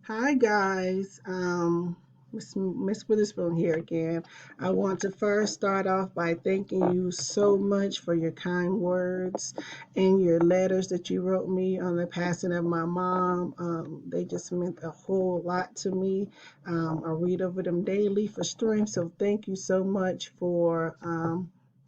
Hi guys, Miss Witherspoon here again. I want to first start off by thanking you so much for your kind words and your letters that you wrote me on the passing of my mom. They just meant a whole lot to me. I read over them daily for strength, so thank you so much for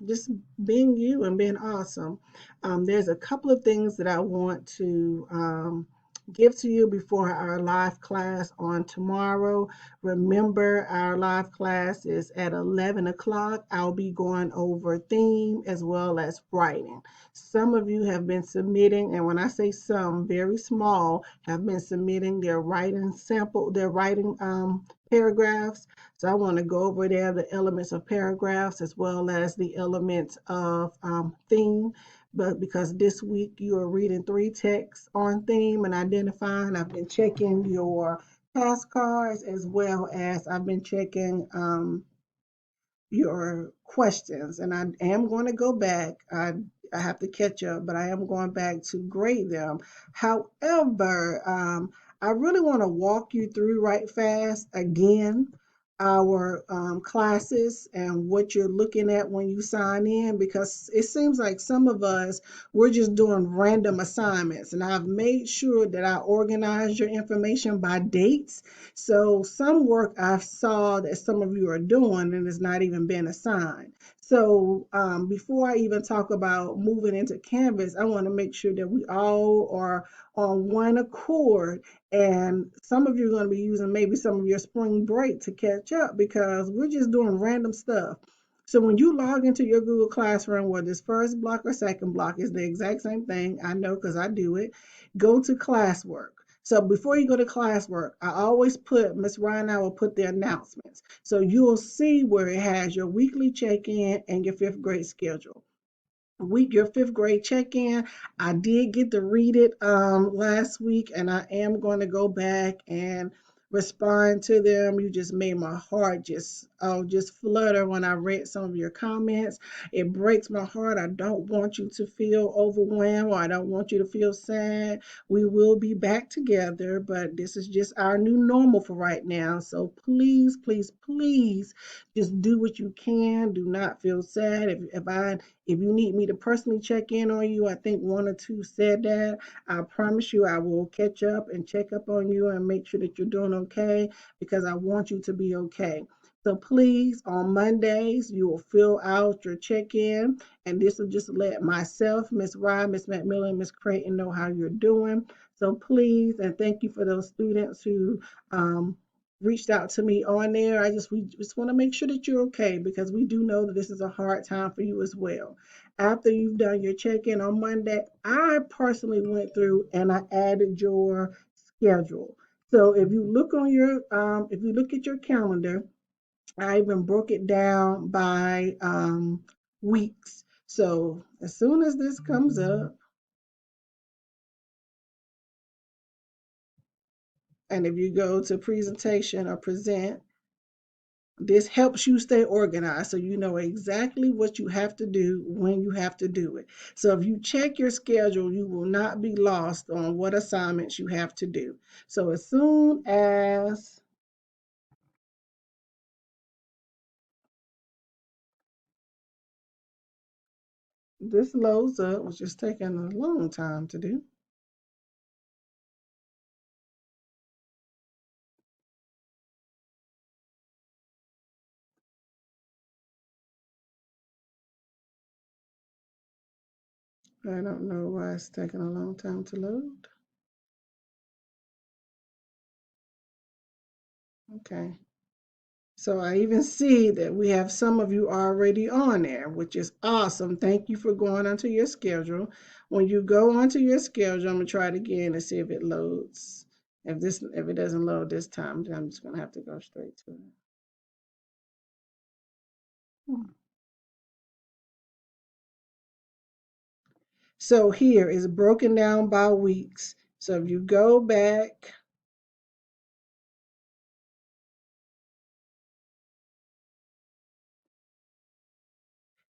just being you and being awesome. There's a couple of things that I want to give to you before our live class on tomorrow. Remember, our live class is at 11 o'clock. I'll be going over theme as well as writing. Some of you have been submitting, and when I say some, very small, have been submitting their writing sample, their writing paragraphs. So I want to go over there the elements of paragraphs as well as the elements of theme, but because this week you are reading three texts on theme and identifying, I've been checking your past cards as well as I've been checking your questions. And I am going to go back. I have to catch up, but I am going back to grade them. However, I really want to walk you through right fast again our classes and what you're looking at when you sign in because it seems like some of us we're just doing random assignments, and I've made sure that I organize your information by dates. So some work I saw that some of you are doing and it's not even been assigned. So before I even talk about moving into Canvas, I want to make sure that we all are on one accord. And some of you are going to be using maybe some of your spring break to catch up because we're just doing random stuff. So when you log into your Google Classroom, whether it's first block or second block, it's the exact same thing. I know because I do it. Go to classwork. So before you go to classwork, I always put, Miss Ryan, I will put the announcements. So you'll see where it has your weekly check-in and your fifth grade schedule. Your fifth grade check-in. I did get to read it last week, and I am going to go back and respond to them. You just made my heart just flutter when I read some of your comments. It breaks my heart. I don't want you to feel overwhelmed, or I don't want you to feel sad. We will be back together, but this is just our new normal for right now. So please, please, please just do what you can. Do not feel sad. If you need me to personally check in on you, I think one or two said that. I promise you I will catch up and check up on you and make sure that you're doing okay because I want you to be okay. So please, on Mondays, you will fill out your check-in, and this will just let myself, Miss Ryan, Miss McMillan, Miss Creighton know how you're doing. So please, and thank you for those students who reached out to me on there. We just want to make sure that you're okay because we do know that this is a hard time for you as well. After you've done your check-in on Monday, I personally went through and I added your schedule. So if you look at your calendar, I even broke it down by weeks. So as soon as this comes up, and if you go to presentation or present, this helps you stay organized so you know exactly what you have to do when you have to do it. So if you check your schedule, you will not be lost on what assignments you have to do. So as soon as this loads up, which is taking a long time to do. I don't know why it's taking a long time to load. Okay. So I even see that we have some of you already on there, which is awesome. Thank you for going onto your schedule. When you go onto your schedule, I'm gonna try it again and see if it loads. If it doesn't load this time, then I'm just gonna have to go straight to it. Hmm. So here is broken down by weeks. So if you go back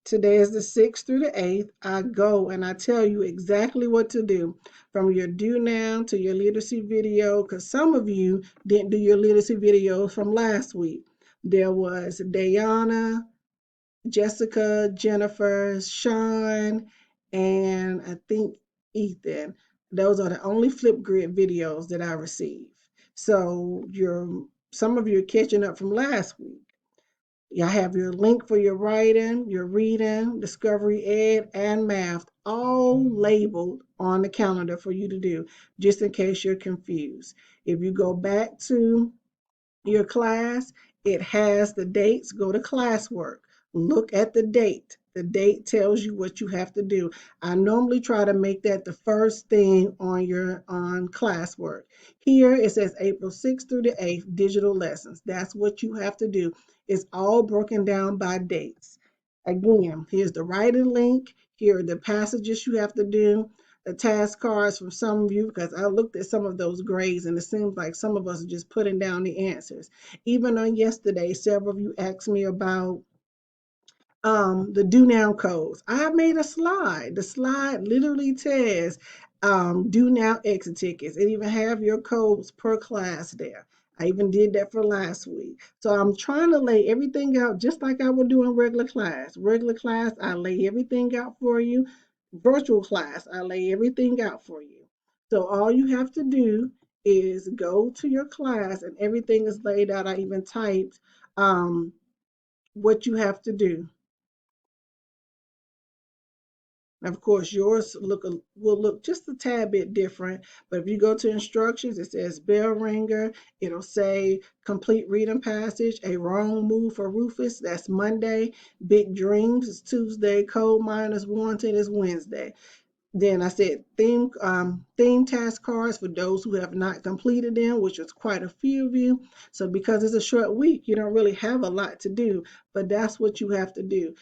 Today is the 6th through the 8th. I go and I tell you exactly what to do from your do now to your literacy video, because some of you didn't do your literacy videos from last week. There was Dayana, Jessica, Jennifer, Sean, and I think Ethan. Those are the only Flipgrid videos that I received. So some of you are catching up from last week. You have your link for your writing, your reading, discovery ed, and math all labeled on the calendar for you to do, just in case you're confused. If you go back to your class, it has the dates. Go to classwork. Look at the date. The date tells you what you have to do. I normally try to make that the first thing on your on classwork. Here it says April 6th through the 8th, digital lessons. That's what you have to do. It's all broken down by dates. Again, here's the writing link. Here are the passages you have to do, the task cards from some of you, because I looked at some of those grades and it seems like some of us are just putting down the answers. Even on yesterday, several of you asked me about the do now codes. I made a slide. The slide literally says do now exit tickets. It even have your codes per class there. I even did that for last week. So I'm trying to lay everything out just like I would do in regular class. Regular class, I lay everything out for you. Virtual class, I lay everything out for you. So all you have to do is go to your class and everything is laid out. I even typed what you have to do. Of course, yours will look just a tad bit different, but if you go to instructions, it says bell ringer. It'll say complete reading passage, a wrong move for Rufus. That's Monday. Big dreams is Tuesday. Coal miners wanted is Wednesday. Then I said theme task cards for those who have not completed them, which was quite a few of you. So because it's a short week, you don't really have a lot to do, but that's what you have to do.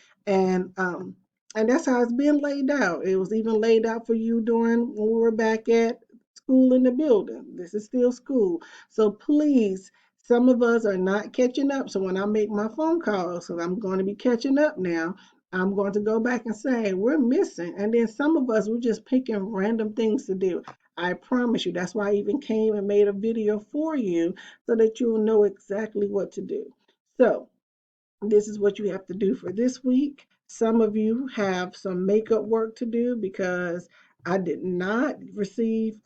And that's how it's been laid out. It was even laid out for you during when we were back at school in the building. This is still school. So please, some of us are not catching up. So when I make my phone calls, so I'm going to be catching up now, I'm going to go back and say, we're missing. And then some of us, we're just picking random things to do. I promise you. That's why I even came and made a video for you so that you'll know exactly what to do. So this is what you have to do for this week. Some of you have some makeup work to do because I did not receive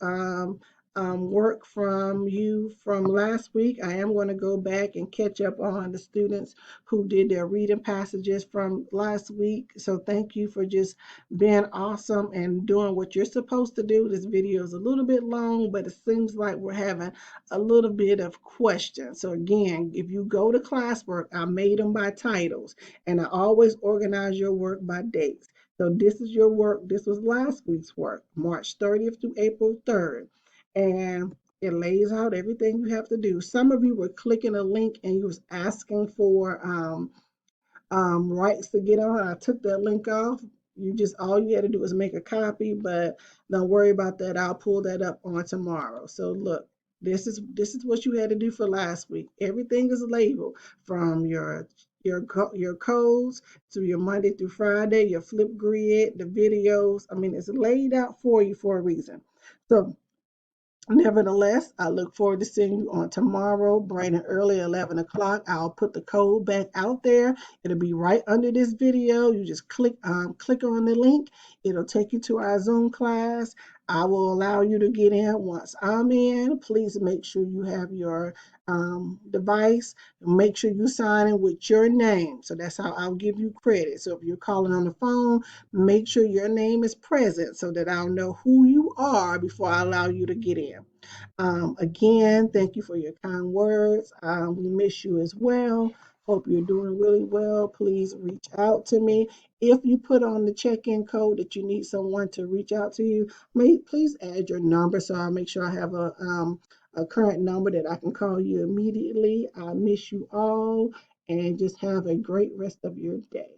work from you from last week. I am going to go back and catch up on the students who did their reading passages from last week. So thank you for just being awesome and doing what you're supposed to do. This video is a little bit long, but it seems like we're having a little bit of questions. So again, if you go to classwork, I made them by titles, and I always organize your work by dates. So this is your work. This was last week's work, March 30th to April 3rd. And it lays out everything you have to do. Some of you were clicking a link and you was asking for rights to get on. I took that link off. You just all you had to do was make a copy, but don't worry about that. I'll pull that up on tomorrow. So look, this is what you had to do for last week. Everything is labeled from your codes to your Monday through Friday, your Flipgrid, the videos. I mean, it's laid out for you for a reason. So nevertheless, I look forward to seeing you on tomorrow, bright and early, 11 o'clock. I'll put the code back out there. It'll be right under this video. You just click on the link. It'll take you to our Zoom class. I will allow you to get in once I'm in. Please make sure you have your device. Make sure you sign in with your name. So that's how I'll give you credit. So if you're calling on the phone, make sure your name is present so that I'll know who you are before I allow you to get in. Again, thank you for your kind words. We miss you as well. Hope you're doing really well. Please reach out to me. If you put on the check-in code that you need someone to reach out to you, please add your number so I'll make sure I have a current number that I can call you immediately. I miss you all and just have a great rest of your day.